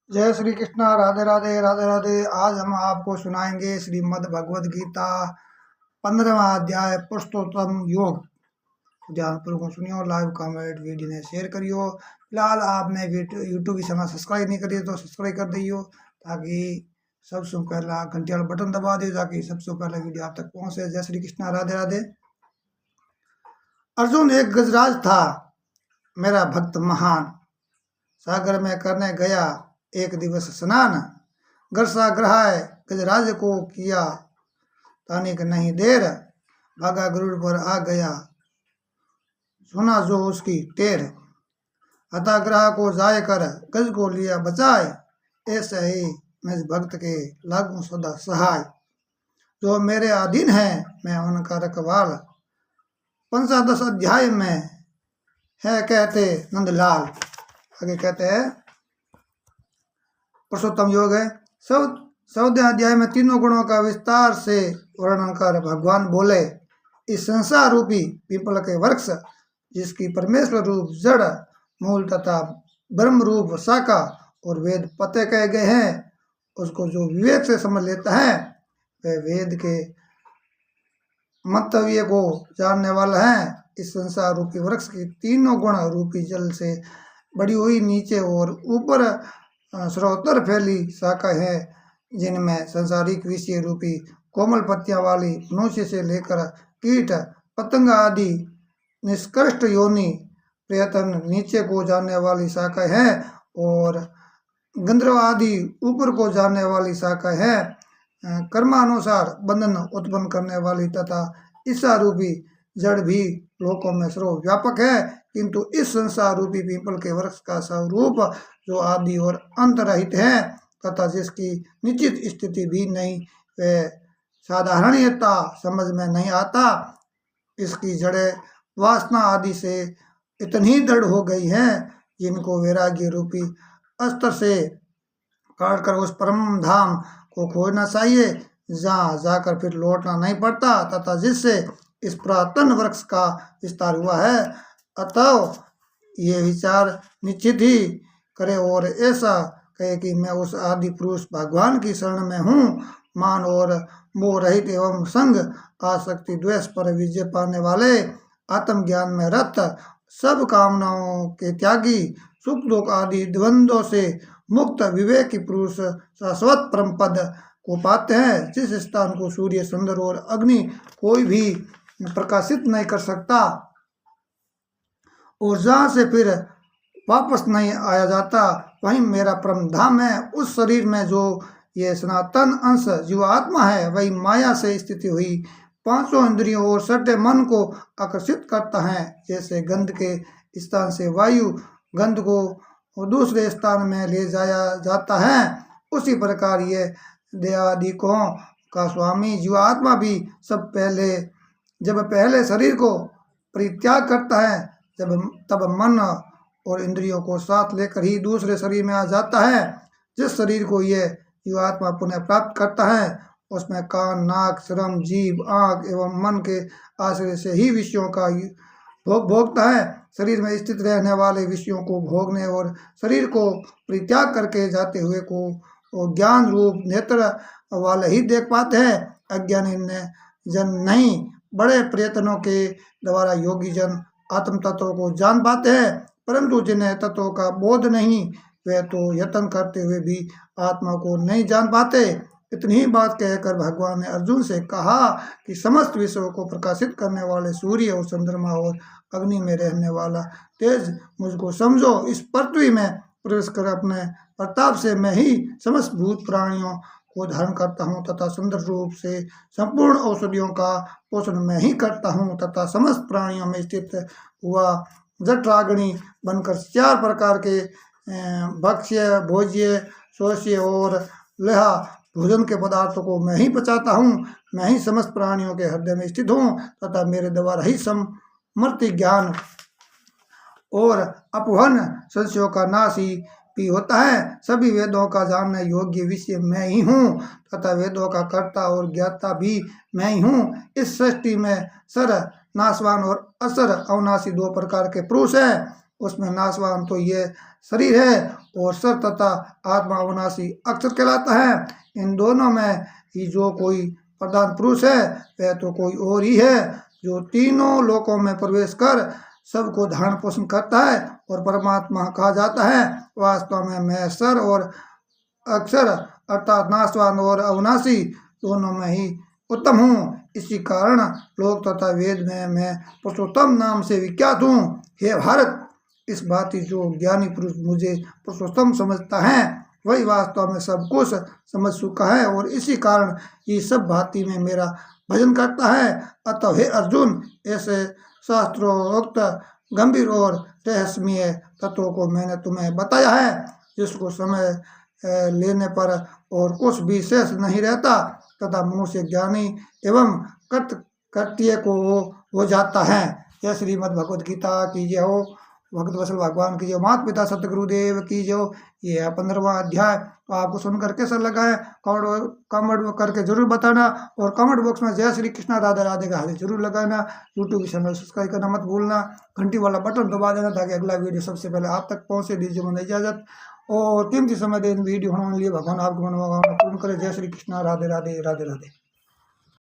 जय श्री कृष्णा। राधे राधे राधे राधे। आज हम आपको सुनाएंगे श्रीमद् भगवद गीता 15वां अध्याय पुरुषोत्तम योग। ध्यानपूर्वक सुनियो, लाइव कमेंट वीडियो ने शेयर करियो। फिलहाल आपने यूट्यूब की चैनल सब्सक्राइब नहीं करिए तो सब्सक्राइब कर दियो, ताकि सबसे पहला घंटी वाला बटन दबा दियो, ताकि सबसे पहले वीडियो आप तक पहुंचे। जय श्री कृष्णा। राधे राधे। अर्जुन एक गजराज था, मेरा भक्त महान, सागर में करने गया एक दिवस स्नान। गर्सा ग्रहाय गजराज को किया, तानिक नहीं देर, भागा गरुड़ पर आ गया, सुना जो उसकी टेर। हताग्रह को जाय कर गज को लिया बचाए, ऐसे ही निज भक्त के लागू सदा सहाय। जो मेरे अधीन है मैं उनका रखवाल, 15 अध्याय में है कहते नंदलाल। आगे कहते हैं पुरुषोत्तम योग है। 14वें अध्याय में तीनों गुणों का विस्तार से वर्णन कर भगवान बोले, इस संसार रूपी पीपल के वृक्ष, जिसकी परमेश्वर रूप जड़ मूल तथा ब्रह्म रूप शाखा और वेद पते कहे गए हैं, उसको जो विवेक से समझ लेता है वह वेद के मंतव्य को जानने वाला है। इस संसार रूपी वृक्ष की तीनों गुण रूपी जल से बड़ी हुई नीचे और ऊपर सर्वोत्तर फैली शाखा है, जिनमें संसारिक विषय रूपी कोमल पत्तियां वाली मनुष्य से लेकर कीट पतंग आदि निष्कृष्ट योनि प्रयत्न नीचे को जानने वाली शाखा है, और गंधर्व आदि ऊपर को जानने वाली शाखा है। कर्मानुसार बंधन उत्पन्न करने वाली तथा ईसा रूपी जड़ भी लोकों में सर्वव्यापक है, किंतु इस संसार रूपी पीपल के वृक्ष का स्वरूप जो आदि और अंत रहित है तथा जिसकी निश्चित स्थिति भी नहीं, वह साधारणता समझ में नहीं आता। इसकी जड़ें वासना आदि से इतनी दृढ़ हो गई हैं, जिनको वैराग्य रूपी अस्त्र से काट कर उस परम धाम को खोजना चाहिए, जहाँ जाकर फिर लौटना नहीं पड़ता, तथा जिससे इस पुरातन वृक्ष का विस्तार हुआ है। अतः ये विचार निश्चित ही करे और ऐसा कहे कि मैं उस आदि पुरुष भगवान की शरण में हूँ। मान और मोह रहित एवं संग आसक्ति द्वेष पर विजय पाने वाले, आत्मज्ञान में रत, सब कामनाओं के त्यागी, सुख दुख आदि द्वंद्वों से मुक्त विवेकी पुरुष शाश्वत परम पद को पाते हैं, जिस स्थान को सूर्य चंद्र और अग्नि कोई भी प्रकाशित नहीं कर सकता और जहाँ से फिर वापस नहीं आया जाता, वहीं मेरा परम धाम है। उस शरीर में जो ये सनातन अंश जीवात्मा है, वही माया से स्थिति हुई पांचों इंद्रियों और छठे मन को आकर्षित करता है। जैसे गंध के स्थान से वायु गंध को दूसरे स्थान में ले जाया जाता है, उसी प्रकार ये देहादिकों का स्वामी जीवात्मा भी जब पहले शरीर को परित्याग करता है, तब मन और इंद्रियों को साथ लेकर ही दूसरे शरीर में आ जाता है। जिस शरीर को ये जीवात्मा पुनः प्राप्त करता है, उसमें कान, नाक, श्रम, जीभ, आँख एवं मन के आश्रय से ही विषयों का भोगता है। शरीर में स्थित रहने वाले विषयों को भोगने और शरीर को परित्याग करके जाते हुए को वो ज्ञान रूप नेत्र वाले ही देख पाते हैं। अज्ञानी जन नहीं, बड़े प्रयत्नों के द्वारा योगी जन आत्म तत्वों को जान पाते हैं, परंतु जिन्हें तत्वों का बोध नहीं, वे तो यत्न करते हुए भी आत्मा को नहीं जान पाते। इतनी ही बात कहकर भगवान ने अर्जुन से कहा कि समस्त विषयों को प्रकाशित करने वाले सूर्य और चंद्रमा और अग्नि में रहने वाला तेज मुझको समझो। इस पृथ्वी में प्रवेश कर अपने प्रताप से मैं ही समस्त भूत प्राणियों को धारण करता हूँ, तथा सुंदर रूप से संपूर्ण औषधियों का पोषण मैं ही करता हूँ, तथा समस्त प्राणियों में स्थित हुआ जठराग्नि बनकर 4 प्रकार के भक्ष्य, भोज्य, शोष्य और लेहा भोजन के पदार्थों को मैं ही पचाता हूँ। मैं ही समस्त प्राणियों के हृदय में स्थित हूँ, तथा मेरे द्वारा ही समृद्धि ज्ञान और अपहन संशयों का नाश ही भी होता है। सभी वेदों का जानने योग्य विषय मैं ही हूँ, तथा वेदों का कर्ता और ज्ञाता भी मैं ही हूँ। इस सृष्टि में सर नाशवान और असर अविनाशी 2 प्रकार के पुरुष हैं। उसमें नाशवान तो ये शरीर है और सर तथा आत्मा अविनाशी अक्षर कहलाता है। इन दोनों में ही जो कोई प्रधान पुरुष है वह तो कोई और ही है, जो तीनों लोकों में प्रवेश कर सबको धारण पोषण करता है और परमात्मा कहा जाता है। वास्तव में मैं सर और अक्षर अर्थात नाशवान और अविनाशी दोनों में ही उत्तम हूँ। इसी कारण लोक तथा वेद में मैं पुरुषोत्तम नाम से विख्यात हूँ। हे भारत, इस भांति जो ज्ञानी पुरुष मुझे पुरुषोत्तम समझता है वही वास्तव में सब कुछ समझ चुका है और इसी कारण ये सब भांति में मेरा भजन करता है। अतः हे अर्जुन, ऐसे शास्त्रोक्त गंभीर और रहस्यमय तत्वों को मैंने तुम्हें बताया है, जिसको समय लेने पर और कुछ भी शेष नहीं रहता तथा मनुष्य ज्ञानी एवं कृत्य को हो जाता है। यह श्रीमद् भगवद गीता की जय हो, भगत वत्सल भगवान की जय, माता पिता सतगुरुदेव की जय हो। ये है 15वां अध्याय। तो आपको सुनकर कैसा लगा है कमेंट करके जरूर बताना और कमेंट बॉक्स में जय श्री कृष्णा राधे राधे का हाथ जरूर लगाना। यूट्यूब चैनल सब्सक्राइब करना मत भूलना, घंटी वाला बटन दबा देना ताकि अगला वीडियो सबसे पहले आप तक पहुँचे। दीजिए मुझे इजाजत और कीमती समय देने वीडियो बनाने लिए भगवान आपकी मनोकामना पूर्ण करे। जय श्री कृष्णा राधे राधे राधे राधे।